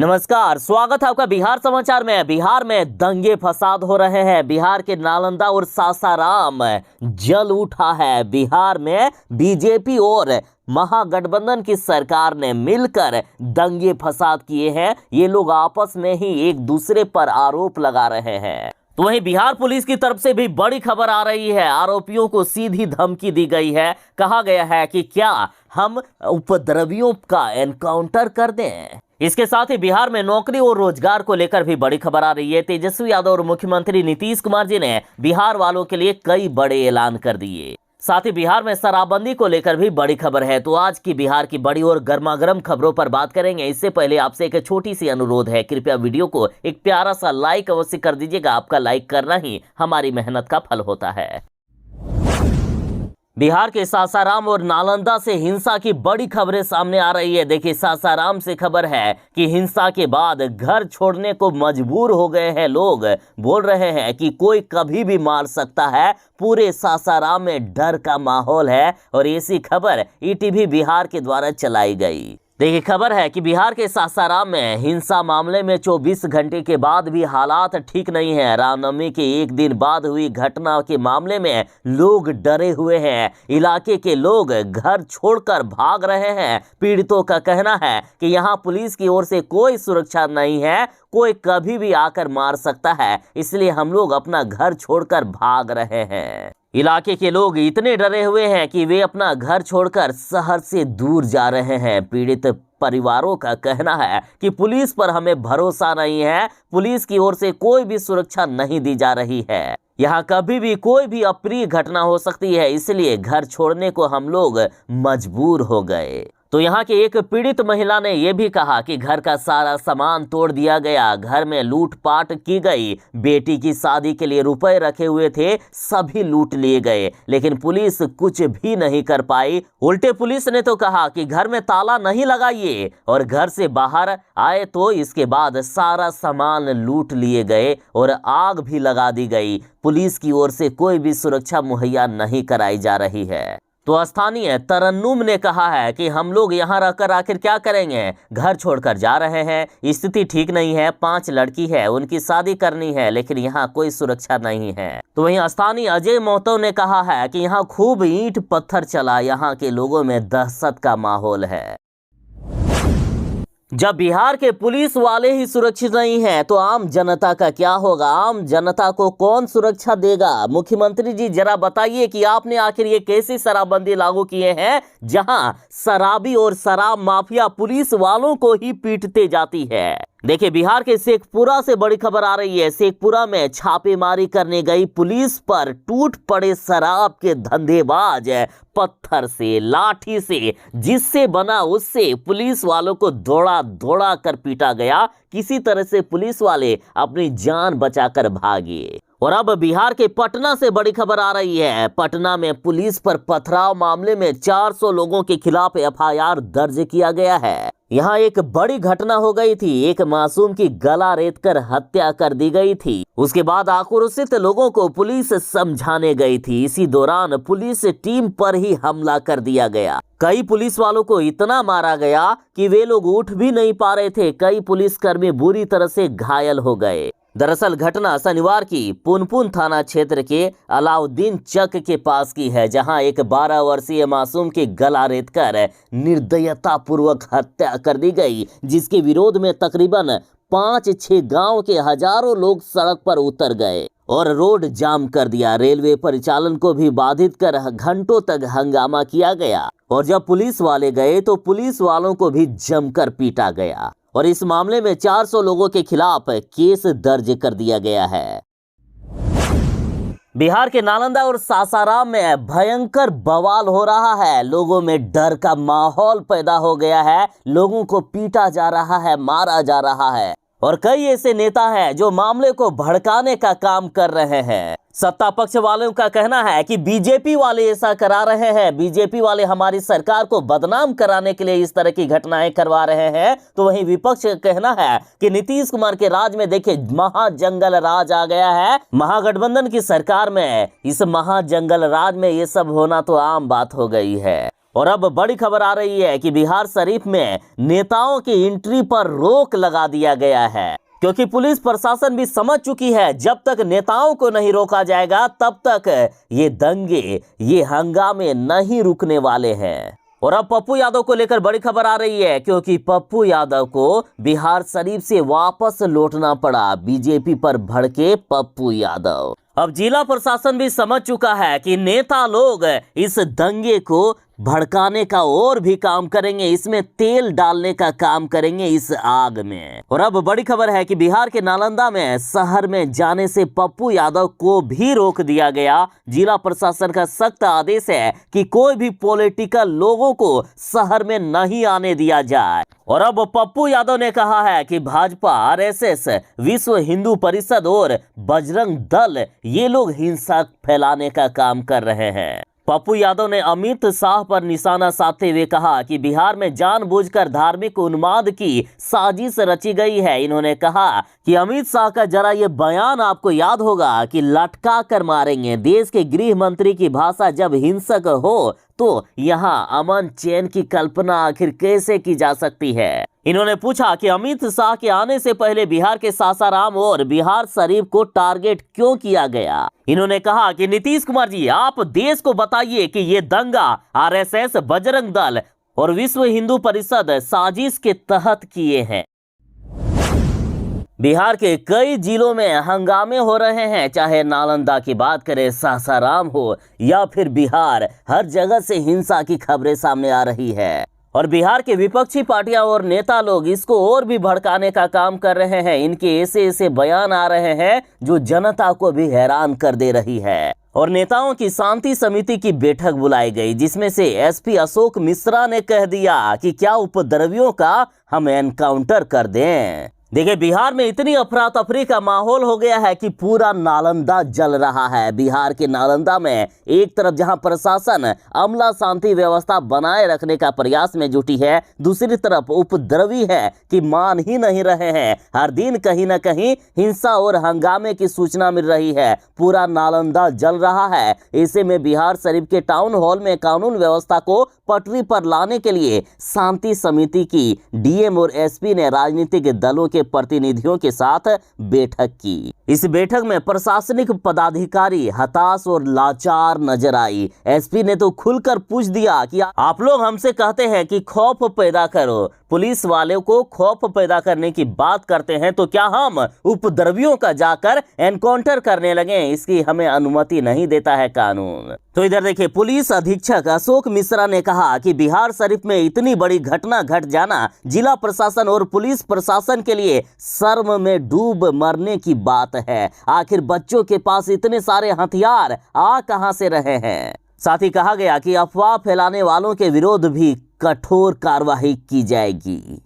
नमस्कार, स्वागत है आपका बिहार समाचार में। बिहार में दंगे फसाद हो रहे हैं। बिहार के नालंदा और सासाराम जल उठा है। बिहार में बीजेपी और महागठबंधन की सरकार ने मिलकर दंगे फसाद किए हैं। ये लोग आपस में ही एक दूसरे पर आरोप लगा रहे हैं। तो वहीं बिहार पुलिस की तरफ से भी बड़ी खबर आ रही है। आरोपियों को सीधी धमकी दी गई है। कहा गया है कि क्या हम उपद्रवियों का एनकाउंटर कर दें। इसके साथ ही बिहार में नौकरी और रोजगार को लेकर भी बड़ी खबर आ रही है। तेजस्वी यादव और मुख्यमंत्री नीतीश कुमार जी ने बिहार वालों के लिए कई बड़े ऐलान कर दिए। साथ ही बिहार में शराबबंदी को लेकर भी बड़ी खबर है। तो आज की बिहार की बड़ी और गर्मागर्म खबरों पर बात करेंगे। इससे पहले आपसे एक छोटी सी अनुरोध है, कृपया वीडियो को एक प्यारा सा लाइक अवश्य कर दीजिएगा। आपका लाइक करना ही हमारी मेहनत का फल होता है। बिहार के सासाराम और नालंदा से हिंसा की बड़ी खबरें सामने आ रही है। देखिए, सासाराम से खबर है कि हिंसा के बाद घर छोड़ने को मजबूर हो गए हैं लोग। बोल रहे हैं कि कोई कभी भी मार सकता है। पूरे सासाराम में डर का माहौल है और ऐसी खबर ईटीवी बिहार के द्वारा चलाई गई। देखिए, खबर है कि बिहार के सासाराम में हिंसा मामले में 24 घंटे के बाद भी हालात ठीक नहीं है। रामनवमी के एक दिन बाद हुई घटना के मामले में लोग डरे हुए हैं। इलाके के लोग घर छोड़कर भाग रहे हैं। पीड़ितों का कहना है कि यहाँ पुलिस की ओर से कोई सुरक्षा नहीं है, कोई कभी भी आकर मार सकता है, इसलिए हम लोग अपना घर छोड़कर भाग रहे हैं। इलाके के लोग इतने डरे हुए हैं कि वे अपना घर छोड़कर शहर से दूर जा रहे हैं। पीड़ित परिवारों का कहना है कि पुलिस पर हमें भरोसा नहीं है, पुलिस की ओर से कोई भी सुरक्षा नहीं दी जा रही है। यहाँ कभी भी कोई भी अप्रिय घटना हो सकती है, इसलिए घर छोड़ने को हम लोग मजबूर हो गए। तो यहाँ की एक पीड़ित महिला ने यह भी कहा कि घर का सारा सामान तोड़ दिया गया, घर में लूटपाट की गई, बेटी की शादी के लिए रुपए रखे हुए थे, सभी लूट लिए गए, लेकिन पुलिस कुछ भी नहीं कर पाई। उल्टे पुलिस ने तो कहा कि घर में ताला नहीं लगाइए, और घर से बाहर आए तो इसके बाद सारा सामान लूट लिए गए और आग भी लगा दी गई। पुलिस की ओर से कोई भी सुरक्षा मुहैया नहीं कराई जा रही है। तो स्थानीय तरन्नुम ने कहा है कि हम लोग यहाँ रहकर आखिर क्या करेंगे, घर छोड़कर जा रहे हैं, स्थिति ठीक नहीं है, 5 लड़की है, उनकी शादी करनी है, लेकिन यहाँ कोई सुरक्षा नहीं है। तो वहीं स्थानीय अजय महतो ने कहा है कि यहाँ खूब ईंट पत्थर चला, यहाँ के लोगों में दहशत का माहौल है। जब बिहार के पुलिस वाले ही सुरक्षित नहीं हैं, तो आम जनता का क्या होगा? आम जनता को कौन सुरक्षा देगा? मुख्यमंत्री जी जरा बताइए कि आपने आखिर ये कैसी शराबबंदी लागू किए हैं जहां शराबी और शराब माफिया पुलिस वालों को ही पीटते जाती है। देखिए, बिहार के शेखपुरा से बड़ी खबर आ रही है। शेखपुरा में छापेमारी करने गई पुलिस पर टूट पड़े शराब के धंधेबाज पत्थर से, लाठी से, जिससे बना उससे पुलिस वालों को दौड़ा दौड़ा कर पीटा गया। किसी तरह से पुलिस वाले अपनी जान बचाकर भागे। और अब बिहार के पटना से बड़ी खबर आ रही है। पटना में पुलिस पर पथराव मामले में 400 लोगों के खिलाफ एफआईआर दर्ज किया गया है। यहाँ एक बड़ी घटना हो गई थी। एक मासूम की गला रेतकर हत्या कर दी गई थी। उसके बाद आक्रोशित लोगों को पुलिस समझाने गई थी। इसी दौरान पुलिस टीम पर ही हमला कर दिया गया। कई पुलिस वालों को इतना मारा गया कि वे लोग उठ भी नहीं पा रहे थे। कई पुलिसकर्मी बुरी तरह से घायल हो गए। दरअसल घटना शनिवार की पुनपुन थाना क्षेत्र के अलाउद्दीन चक के पास की है, जहां एक 12 वर्षीय मासूम की गला रेतकर निर्दयता पूर्वक हत्या कर दी गई, जिसके विरोध में तकरीबन 5-6 गांव के हजारों लोग सड़क पर उतर गए और रोड जाम कर दिया। रेलवे परिचालन को भी बाधित कर घंटों तक हंगामा किया गया और जब पुलिस वाले गए तो पुलिस वालों को भी जमकर पीटा गया और इस मामले में 400 लोगों के खिलाफ केस दर्ज कर दिया गया है। बिहार के नालंदा और सासाराम में भयंकर बवाल हो रहा है। लोगों में डर का माहौल पैदा हो गया है। लोगों को पीटा जा रहा है, मारा जा रहा है और कई ऐसे नेता हैं जो मामले को भड़काने का काम कर रहे हैं। सत्ता पक्ष वालों का कहना है कि बीजेपी वाले ऐसा करा रहे हैं, बीजेपी वाले हमारी सरकार को बदनाम कराने के लिए इस तरह की घटनाएं करवा रहे हैं। तो वहीं विपक्ष का कहना है कि नीतीश कुमार के राज में देखिए महाजंगल राज आ गया है। महागठबंधन की सरकार में इस महाजंगल राज में ये सब होना तो आम बात हो गई है। और अब बड़ी खबर आ रही है कि बिहार शरीफ में नेताओं की एंट्री पर रोक लगा दिया गया है, क्योंकि पुलिस प्रशासन भी समझ चुकी है जब तक नेताओं को नहीं रोका जाएगा तब तक ये दंगे, ये हंगामे नहीं रुकने वाले हैं। और अब पप्पू यादव को लेकर बड़ी खबर आ रही है, क्योंकि पप्पू यादव को बिहार शरीफ से वापस लौटना पड़ा। बीजेपी पर भड़के पप्पू यादव। अब जिला प्रशासन भी समझ चुका है कि नेता लोग इस दंगे को भड़काने का और भी काम करेंगे, इसमें तेल डालने का काम करेंगे इस आग में। और अब बड़ी खबर है कि बिहार के नालंदा में शहर में जाने से पप्पू यादव को भी रोक दिया गया। जिला प्रशासन का सख्त आदेश है कि कोई भी पॉलिटिकल लोगों को शहर में नहीं आने दिया जाए। और अब पप्पू यादव ने कहा है कि भाजपा, आरएसएस, विश्व हिंदू परिषद और बजरंग दल ये लोग हिंसा फैलाने का काम कर रहे हैं। पप्पू यादव ने अमित शाह पर निशाना साधते हुए कहा कि बिहार में जानबूझकर धार्मिक उन्माद की साजिश रची गई है। इन्होंने कहा कि अमित शाह का जरा ये बयान आपको याद होगा कि लटका कर मारेंगे। देश के गृह मंत्री की भाषा जब हिंसक हो तो यहाँ अमन चैन की कल्पना आखिर कैसे की जा सकती है। इन्होंने पूछा कि अमित शाह के आने से पहले बिहार के सासाराम और बिहार शरीफ को टारगेट क्यों किया गया। इन्होंने कहा कि नीतीश कुमार जी, आप देश को बताइए कि ये दंगा आरएसएस, बजरंग दल और विश्व हिंदू परिषद साजिश के तहत किए हैं। बिहार के कई जिलों में हंगामे हो रहे हैं, चाहे नालंदा की बात करें, सासाराम हो या फिर बिहार, हर जगह से हिंसा की खबरें सामने आ रही है। और बिहार के विपक्षी पार्टियां और नेता लोग इसको और भी भड़काने का काम कर रहे हैं। इनके ऐसे ऐसे बयान आ रहे हैं जो जनता को भी हैरान कर दे रही है। और नेताओं की शांति समिति की बैठक बुलाई गई, जिसमें से एसपी अशोक मिश्रा ने कह दिया कि क्या उपद्रवियों का हम एनकाउंटर कर दें। देखिए, बिहार में इतनी अफरा तफरी का माहौल हो गया है कि पूरा नालंदा जल रहा है। बिहार के नालंदा में एक तरफ जहां प्रशासन अमला शांति व्यवस्था बनाए रखने का प्रयास में जुटी है, दूसरी तरफ उपद्रवी है कि मान ही नहीं रहे हैं। हर दिन कहीं ना कहीं हिंसा और हंगामे की सूचना मिल रही है। पूरा नालंदा जल रहा है। ऐसे में बिहार शरीफ के टाउन हॉल में कानून व्यवस्था को पटरी पर लाने के लिए शांति समिति की डीएम और एसपी ने राजनीतिक दलों के प्रतिनिधियों के साथ बैठक की। इस बैठक में प्रशासनिक पदाधिकारी हताश और लाचार नजर आई। एसपी ने तो खुलकर पूछ दिया कि आप लोग हमसे कहते हैं कि खौफ पैदा करो, पुलिस वाले को खौफ पैदा करने की बात करते हैं, तो क्या हम उपद्रवियों का जाकर एनकाउंटर करने लगे? इसकी हमें अनुमति नहीं देता है कानून। तो इधर देखिए, पुलिस अधीक्षक अशोक मिश्रा ने कहा कि बिहार शरीफ में इतनी बड़ी घटना घट जाना जिला प्रशासन और पुलिस प्रशासन के लिए शर्म में डूब मरने की बात है। आखिर बच्चों के पास इतने सारे हथियार आ कहां से रहे हैं। साथ ही कहा गया कि अफवाह फैलाने वालों के विरोध भी कठोर कार्रवाई की जाएगी।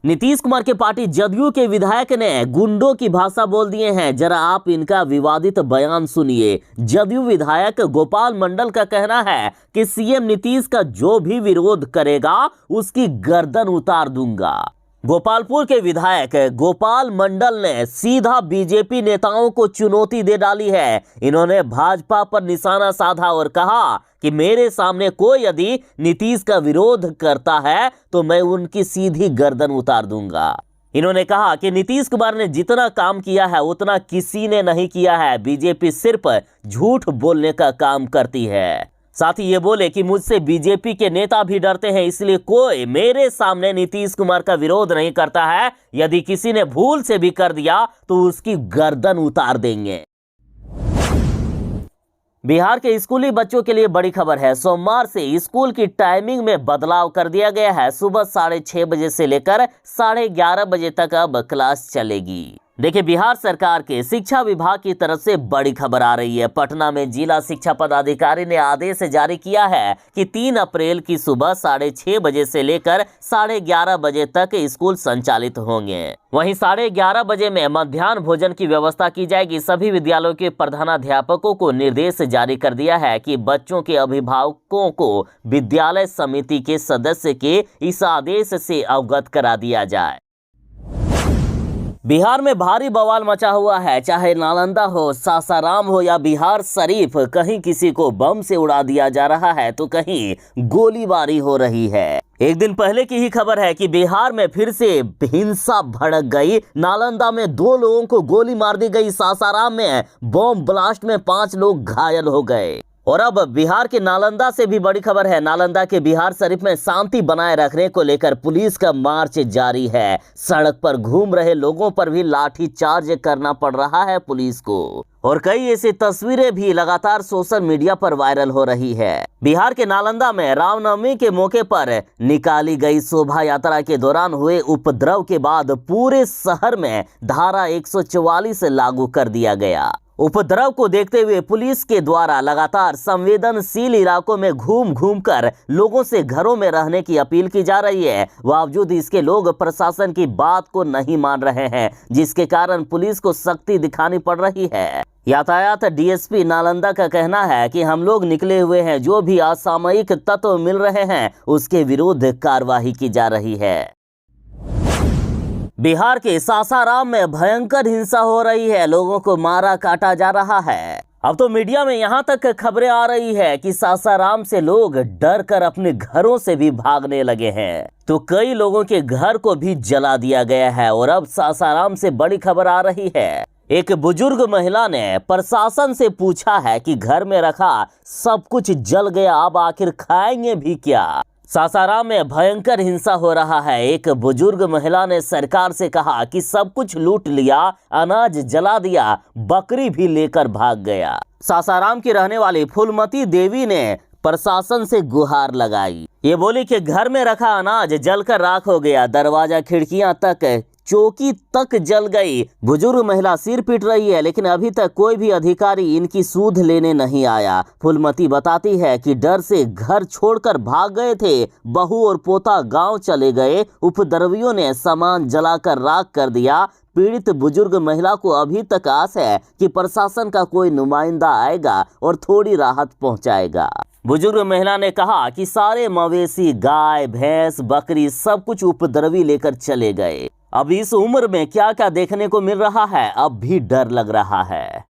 नीतीश कुमार के पार्टी जदयू के विधायक ने गुंडों की भाषा बोल दिए हैं। जरा आप इनका विवादित बयान सुनिए। जदयू विधायक गोपाल मंडल का कहना है कि सीएम नीतीश का जो भी विरोध करेगा उसकी गर्दन उतार दूंगा। गोपालपुर के विधायक गोपाल मंडल ने सीधा बीजेपी नेताओं को चुनौती दे डाली है। इन्होंने भाजपा पर निशाना साधा और कहा कि मेरे सामने कोई यदि नीतीश का विरोध करता है तो मैं उनकी सीधी गर्दन उतार दूंगा। इन्होंने कहा कि नीतीश कुमार ने जितना काम किया है उतना किसी ने नहीं किया है। बीजेपी सिर्फ झूठ बोलने का काम करती है। साथ ही ये बोले कि मुझसे बीजेपी के नेता भी डरते हैं, इसलिए कोई मेरे सामने नीतीश कुमार का विरोध नहीं करता है। यदि किसी ने भूल से भी कर दिया तो उसकी गर्दन उतार देंगे। बिहार के स्कूली बच्चों के लिए बड़ी खबर है। सोमवार से स्कूल की टाइमिंग में बदलाव कर दिया गया है। सुबह 6:30 बजे से लेकर 11:30 बजे तक अब क्लास चलेगी। देखिए, बिहार सरकार के शिक्षा विभाग की तरफ से बड़ी खबर आ रही है। पटना में जिला शिक्षा पदाधिकारी ने आदेश जारी किया है कि 3 अप्रैल की सुबह 6:30 बजे से लेकर 11:30 बजे तक स्कूल संचालित होंगे। वहीं 11:30 बजे में मध्याह्न भोजन की व्यवस्था की जाएगी। सभी विद्यालयों के प्रधानाध्यापकों को निर्देश जारी कर दिया है कि बच्चों के अभिभावकों को विद्यालय समिति के सदस्य के इस आदेश से अवगत करा दिया जाए। बिहार में भारी बवाल मचा हुआ है। चाहे नालंदा हो, सासाराम हो या बिहार शरीफ, कहीं किसी को बम से उड़ा दिया जा रहा है तो कहीं गोलीबारी हो रही है। एक दिन पहले की ही खबर है कि बिहार में फिर से हिंसा भड़क गई। नालंदा में 2 लोगों को गोली मार दी गई। सासाराम में बम ब्लास्ट में 5 लोग घायल हो गए। और अब बिहार के नालंदा से भी बड़ी खबर है। नालंदा के बिहार शरीफ में शांति बनाए रखने को लेकर पुलिस का मार्च जारी है। सड़क पर घूम रहे लोगों पर भी लाठी चार्ज करना पड़ रहा है पुलिस को। और कई ऐसी तस्वीरें भी लगातार सोशल मीडिया पर वायरल हो रही है। बिहार के नालंदा में रामनवमी के मौके पर निकाली गई शोभा यात्रा के दौरान हुए उपद्रव के बाद पूरे शहर में धारा 144 लागू कर दिया गया। उपद्रव को देखते हुए पुलिस के द्वारा लगातार संवेदनशील इलाकों में घूम घूम कर लोगों से घरों में रहने की अपील की जा रही है। बावजूद इसके लोग प्रशासन की बात को नहीं मान रहे हैं, जिसके कारण पुलिस को सख्ती दिखानी पड़ रही है। यातायात डीएसपी नालंदा का कहना है कि हम लोग निकले हुए हैं, जो भी असामयिक तत्व मिल रहे हैं उसके विरुद्ध कार्रवाई की जा रही है। बिहार के सासाराम में भयंकर हिंसा हो रही है। लोगों को मारा काटा जा रहा है। अब तो मीडिया में यहाँ तक खबरें आ रही है कि सासाराम से लोग डर कर अपने घरों से भी भागने लगे हैं, तो कई लोगों के घर को भी जला दिया गया है। और अब सासाराम से बड़ी खबर आ रही है। एक बुजुर्ग महिला ने प्रशासन से पूछा है कि घर में रखा सब कुछ जल गया, अब आखिर खाएंगे भी क्या। सासाराम में भयंकर हिंसा हो रहा है। एक बुजुर्ग महिला ने सरकार से कहा कि सब कुछ लूट लिया, अनाज जला दिया, बकरी भी लेकर भाग गया। सासाराम की रहने वाली फूलमती देवी ने प्रशासन से गुहार लगाई। ये बोली कि घर में रखा अनाज जलकर राख हो गया, दरवाजा खिड़कियां तक, चौकी तक जल गई। बुजुर्ग महिला सिर पीट रही है, लेकिन अभी तक कोई भी अधिकारी इनकी सूध लेने नहीं आया। फूलमती बताती है कि डर से घर छोड़कर भाग गए थे। बहू और पोता गांव चले गए। उपद्रवियों ने सामान जलाकर राख कर दिया। पीड़ित बुजुर्ग महिला को अभी तक आस है कि प्रशासन का कोई नुमाइंदा आएगा और थोड़ी राहत पहुंचाएगा। बुजुर्ग महिला ने कहा कि सारे मवेशी, गाय, भैंस, बकरी सब कुछ उपद्रवी लेकर चले गए। अब इस उम्र में क्या क्या देखने को मिल रहा है, अब भी डर लग रहा है।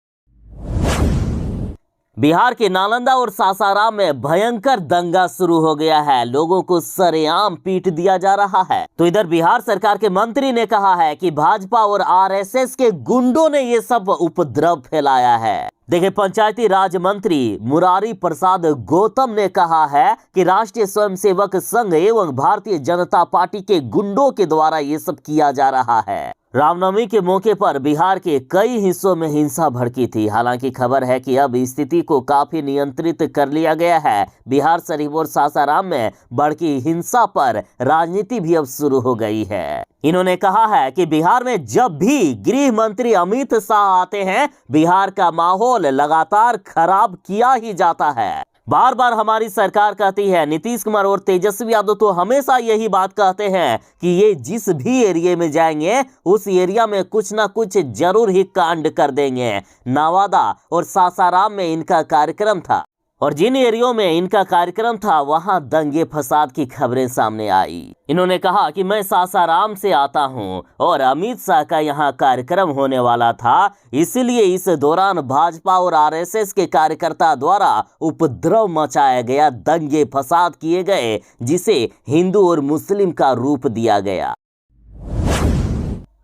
बिहार के नालंदा और सासाराम में भयंकर दंगा शुरू हो गया है। लोगों को सरेआम पीट दिया जा रहा है। तो इधर बिहार सरकार के मंत्री ने कहा है कि भाजपा और आरएसएस के गुंडों ने ये सब उपद्रव फैलाया है। देखिए, पंचायती राज मंत्री मुरारी प्रसाद गौतम ने कहा है कि राष्ट्रीय स्वयंसेवक संघ एवं भारतीय जनता पार्टी के गुंडों के द्वारा ये सब किया जा रहा है। रामनवमी के मौके पर बिहार के कई हिस्सों में हिंसा भड़की थी। हालांकि खबर है कि अब स्थिति को काफी नियंत्रित कर लिया गया है। बिहार शरीफ और सासाराम में भड़की हिंसा पर राजनीति भी अब शुरू हो गई है। इन्होंने कहा है कि बिहार में जब भी गृह मंत्री अमित शाह आते हैं, बिहार का माहौल लगातार खराब किया ही जाता है। बार बार हमारी सरकार कहती है, नीतीश कुमार और तेजस्वी यादव तो हमेशा यही बात कहते हैं कि ये जिस भी एरिया में जाएंगे उस एरिया में कुछ ना कुछ जरूर ही कांड कर देंगे। नवादा और सासाराम में इनका कार्यक्रम था और जिन एरियो में इनका कार्यक्रम था वहां दंगे फसाद की खबरें सामने आई। इन्होंने कहा कि मैं सासाराम से आता हूं और अमित शाह का यहां कार्यक्रम होने वाला था, इसलिए इस दौरान भाजपा और आरएसएस के कार्यकर्ता द्वारा उपद्रव मचाया गया, दंगे फसाद किए गए, जिसे हिंदू और मुस्लिम का रूप दिया गया।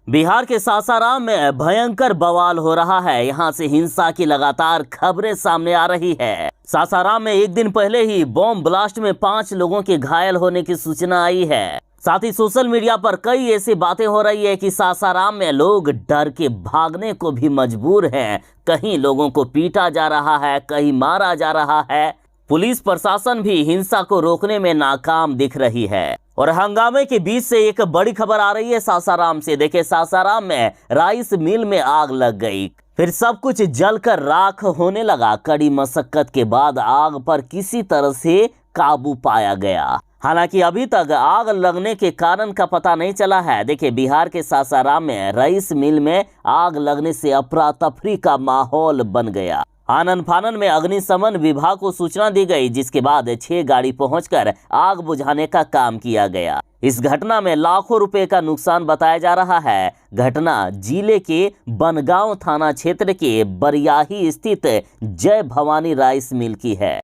बिहार के सासाराम में भयंकर बवाल हो रहा है। यहां से हिंसा की लगातार खबरें सामने आ रही है। सासाराम में एक दिन पहले ही बम ब्लास्ट में 5 लोगों के घायल होने की सूचना आई है। साथ ही सोशल मीडिया पर कई ऐसी बातें हो रही है कि सासाराम में लोग डर के भागने को भी मजबूर हैं। कहीं लोगों को पीटा जा रहा है, कहीं मारा जा रहा है। पुलिस प्रशासन भी हिंसा को रोकने में नाकाम दिख रही है। और हंगामे के बीच से एक बड़ी खबर आ रही है सासाराम से। देखिए, सासाराम में राइस मिल में आग लग गई, फिर सब कुछ जलकर राख होने लगा। कड़ी मशक्कत के बाद आग पर किसी तरह से काबू पाया गया। हालांकि अभी तक आग लगने के कारण का पता नहीं चला है। देखिए, बिहार के सासाराम में राइस मिल में आग लगने से अफरा तफरी का माहौल बन गया। आनन फानन में अग्निशमन विभाग को सूचना दी गई, जिसके बाद 6 गाड़ी पहुंचकर आग बुझाने का काम किया गया। इस घटना में लाखों रुपए का नुकसान बताया जा रहा है। घटना जिले के बनगांव थाना क्षेत्र के बरियाही स्थित जय भवानी राइस मिल की है।